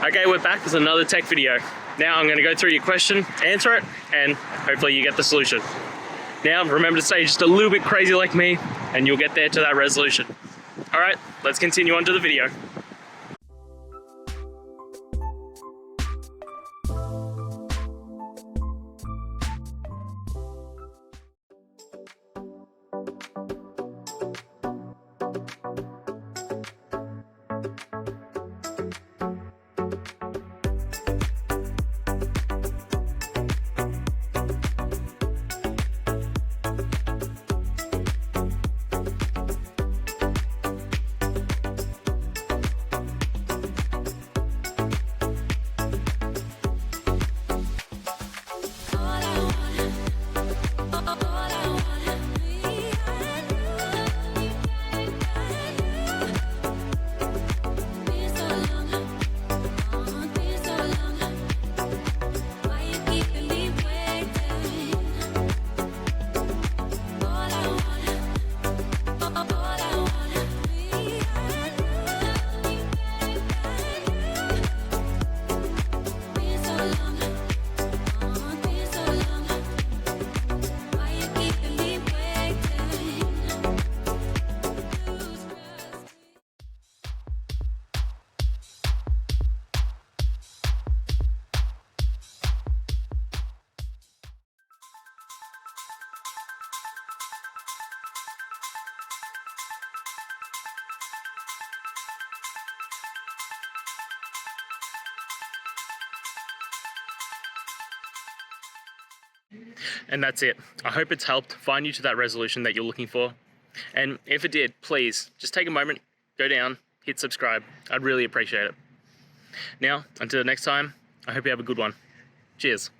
Okay, we're back with another tech video. Now I'm going to go through your question, answer it, and hopefully you get the solution. Now remember to stay just a little bit crazy like me, and you'll get there to that resolution. Alright, let's continue on to the video. And that's it. I hope it's helped find you to that resolution that you're looking for. And if it did, please just take a moment, go down, hit subscribe. I'd really appreciate it. Now, until next time, I hope you have a good one. Cheers.